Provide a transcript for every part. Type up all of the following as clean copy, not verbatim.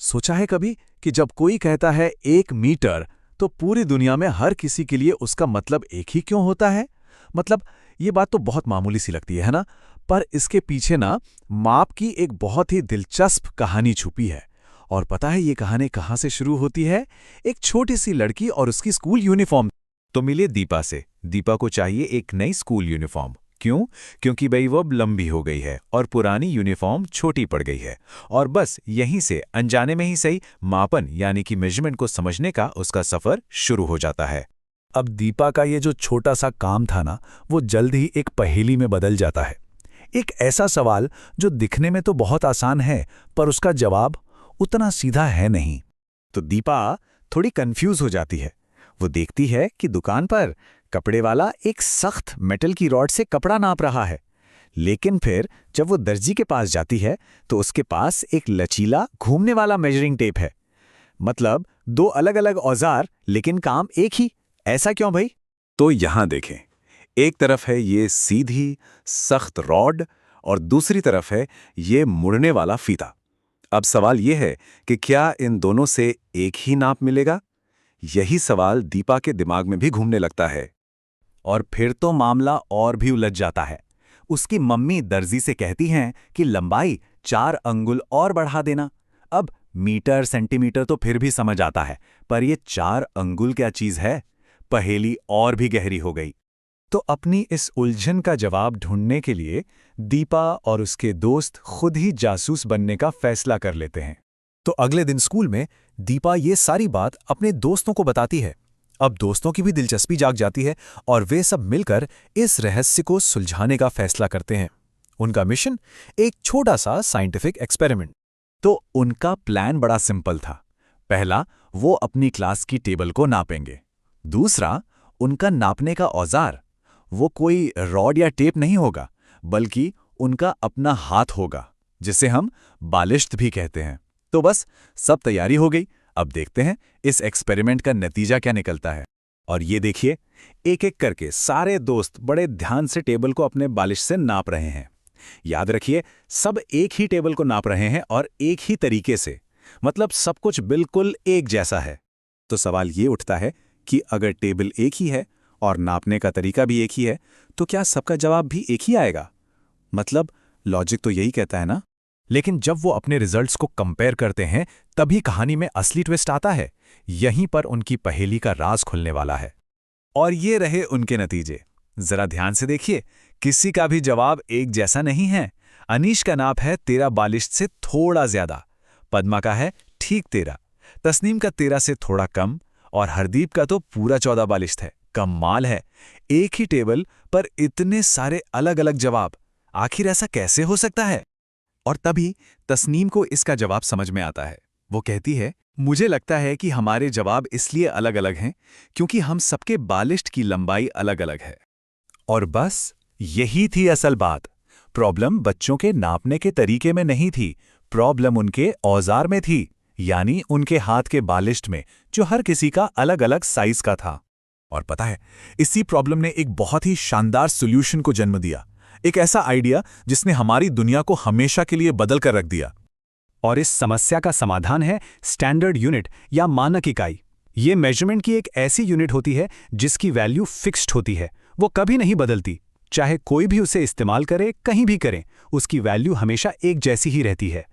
सोचा है कभी कि जब कोई कहता है 1 मीटर, तो पूरी दुनिया में हर किसी के लिए उसका मतलब एक ही क्यों होता है? मतलब ये बात तो बहुत मामूली सी लगती है ना? पर इसके पीछे ना माप की एक बहुत ही दिलचस्प कहानी छुपी है। और पता है ये कहानी कहाँ से शुरू होती है? एक छोटी सी लड़की और उसकी स्कूल यूनिफॉर्म। तो मिले दीपा से। दीपा को चाहिए एक नई स्कूल यूनिफॉर्म। क्यों? क्योंकि भाई वो अब लंबी हो गई है और पुरानी यूनिफॉर्म छोटी पड़ गई है। और बस यहीं से अनजाने में ही सही मापन यानी कि मेजरमेंट को समझने का उसका सफर शुरू हो जाता है। अब दीपा का ये जो छोटा सा काम था ना, वो जल्द ही एक पहेली में बदल जाता है। एक ऐसा सवाल जो दिखने में तो बहुत आसान है, पर उसका जवाब उतना सीधा है नहीं। तो दीपा थोड़ी कंफ्यूज हो जाती है। वो देखती है कि दुकान पर कपड़े वाला एक सख्त मेटल की रॉड से कपड़ा नाप रहा है। लेकिन फिर जब वो दर्जी के पास जाती है तो उसके पास एक लचीला घूमने वाला मेजरिंग टेप है। मतलब दो अलग अलग औजार लेकिन काम एक ही। ऐसा क्यों भाई? तो यहां देखें, एक तरफ है ये सीधी सख्त रॉड और दूसरी तरफ है ये मुड़ने वाला फीता। अब सवाल ये है कि क्या इन दोनों से एक ही नाप मिलेगा? यही सवाल दीपा के दिमाग में भी घूमने लगता है। और फिर तो मामला और भी उलझ जाता है। उसकी मम्मी दर्जी से कहती हैं कि लंबाई 4 अंगुल और बढ़ा देना। अब मीटर सेंटीमीटर तो फिर भी समझ आता है, पर ये 4 अंगुल क्या चीज है? पहेली और भी गहरी हो गई। तो अपनी इस उलझन का जवाब ढूंढने के लिए दीपा और उसके दोस्त खुद ही जासूस बनने का फैसला कर लेते हैं। तो अगले दिन स्कूल में दीपा ये सारी बात अपने दोस्तों को बताती है। अब दोस्तों की भी दिलचस्पी जाग जाती है और वे सब मिलकर इस रहस्य को सुलझाने का फैसला करते हैं। उनका मिशन एक छोटा सा साइंटिफिक एक्सपेरिमेंट। तो उनका प्लान बड़ा सिंपल था। पहला, वो अपनी क्लास की टेबल को नापेंगे। दूसरा, उनका नापने का औजार, वो कोई रॉड या टेप नहीं होगा, बल्कि उनका अपना हाथ होगा, जिसे हम बालिश्त भी कहते हैं। तो बस सब तैयारी हो गई। अब देखते हैं इस एक्सपेरिमेंट का नतीजा क्या निकलता है। और ये देखिए, एक एक करके सारे दोस्त बड़े ध्यान से टेबल को अपने बालिश से नाप रहे हैं। याद रखिए, सब एक ही टेबल को नाप रहे हैं और एक ही तरीके से। मतलब सब कुछ बिल्कुल एक जैसा है। तो सवाल ये उठता है कि अगर टेबल एक ही है और नापने का तरीका भी एक ही है, तो क्या सबका जवाब भी एक ही आएगा? मतलब लॉजिक तो यही कहता है ना? लेकिन जब वो अपने रिजल्ट्स को कंपेयर करते हैं, तभी कहानी में असली ट्विस्ट आता है। यहीं पर उनकी पहेली का राज खुलने वाला है। और ये रहे उनके नतीजे। जरा ध्यान से देखिए, किसी का भी जवाब एक जैसा नहीं है। अनीश का नाप है 13 बालिश से थोड़ा ज्यादा, पद्मा का है ठीक 13, तस्नीम का 13 से थोड़ा कम, और हरदीप का तो पूरा 14 बालिश है। कमाल है, एक ही टेबल पर इतने सारे अलग अलग जवाब। आखिर ऐसा कैसे हो सकता है? और तभी तस्नीम को इसका जवाब समझ में आता है। वो कहती है, मुझे लगता है कि हमारे जवाब इसलिए अलग अलग हैं क्योंकि हम सबके बालिश्त की लंबाई अलग अलग है। और बस यही थी असल बात। प्रॉब्लम बच्चों के नापने के तरीके में नहीं थी, प्रॉब्लम उनके औजार में थी, यानी उनके हाथ के बालिश्त में, जो हर किसी का अलग अलग साइज का था। और पता है, इसी प्रॉब्लम ने एक बहुत ही शानदार सॉल्यूशन को जन्म दिया। एक ऐसा आइडिया जिसने हमारी दुनिया को हमेशा के लिए बदल कर रख दिया। और इस समस्या का समाधान है स्टैंडर्ड यूनिट या मानक इकाई। ये मेजरमेंट की एक ऐसी यूनिट होती है जिसकी वैल्यू फिक्स्ड होती है, वो कभी नहीं बदलती। चाहे कोई भी उसे इस्तेमाल करे, कहीं भी करे, उसकी वैल्यू हमेशा एक जैसी ही रहती है।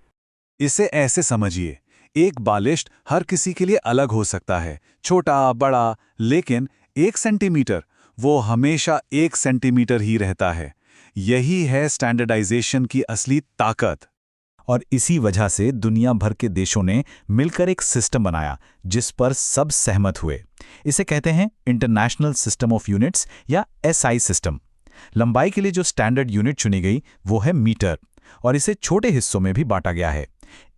इसे ऐसे समझिए, एक बालिश्त हर किसी के लिए अलग हो सकता है, छोटा बड़ा, लेकिन 1 सेंटीमीटर वो हमेशा 1 सेंटीमीटर ही रहता है। यही है स्टैंडर्डाइजेशन की असली ताकत। और इसी वजह से दुनिया भर के देशों ने मिलकर एक सिस्टम बनाया जिस पर सब सहमत हुए। इसे कहते हैं इंटरनेशनल सिस्टम ऑफ यूनिट्स या एसआई सिस्टम। लंबाई के लिए जो स्टैंडर्ड यूनिट चुनी गई वो है मीटर, और इसे छोटे हिस्सों में भी बांटा गया है।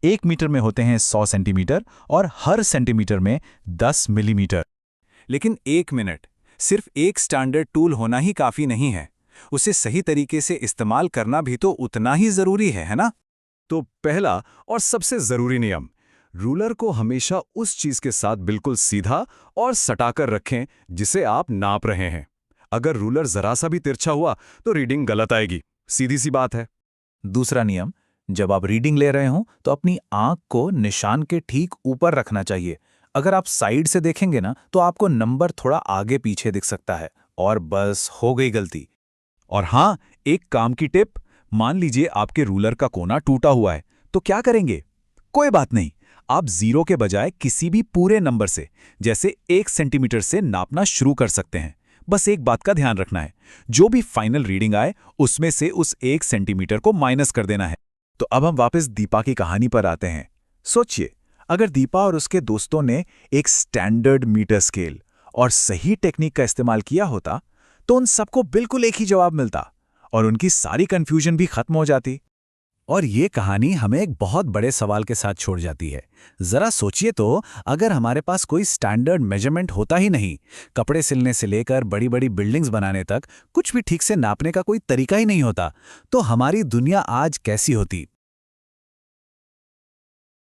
1 मीटर में होते हैं 100 सेंटीमीटर और हर सेंटीमीटर में 10 मिलीमीटर। लेकिन 1 मिनट, सिर्फ एक स्टैंडर्ड टूल होना ही काफी नहीं है, उसे सही तरीके से इस्तेमाल करना भी तो उतना ही जरूरी है ना? तो पहला और सबसे जरूरी नियम, रूलर को हमेशा उस चीज के साथ बिल्कुल सीधा और सटाकर रखें जिसे आप नाप रहे हैं। अगर रूलर जरा सा भी तिरछा हुआ तो रीडिंग गलत आएगी, सीधी सी बात है। दूसरा नियम, जब आप रीडिंग ले रहे हो तो अपनी आंख को निशान के ठीक ऊपर रखना चाहिए। अगर आप साइड से देखेंगे ना तो आपको नंबर थोड़ा आगे पीछे दिख सकता है और बस हो गई गलती। और हाँ, एक काम की टिप, मान लीजिए आपके रूलर का कोना टूटा हुआ है, तो क्या करेंगे? कोई बात नहीं, आप 0 के बजाय किसी भी पूरे नंबर से, जैसे 1 सेंटीमीटर से नापना शुरू कर सकते हैं। बस एक बात का ध्यान रखना है, जो भी फाइनल रीडिंग आए उसमें से उस 1 सेंटीमीटर को माइनस कर देना है। तो अब हम वापस दीपा की कहानी पर आते हैं। सोचिए, अगर दीपा और उसके दोस्तों ने एक स्टैंडर्ड मीटर स्केल और सही टेक्निक का इस्तेमाल किया होता, तो उन सबको बिल्कुल एक ही जवाब मिलता और उनकी सारी कंफ्यूजन भी खत्म हो जाती। और ये कहानी हमें एक बहुत बड़े सवाल के साथ छोड़ जाती है। जरा सोचिए तो, अगर हमारे पास कोई स्टैंडर्ड मेजरमेंट होता ही नहीं, कपड़े सिलने से लेकर बड़ी बड़ी बिल्डिंग्स बनाने तक कुछ भी ठीक से नापने का कोई तरीका ही नहीं होता, तो हमारी दुनिया आज कैसी होती?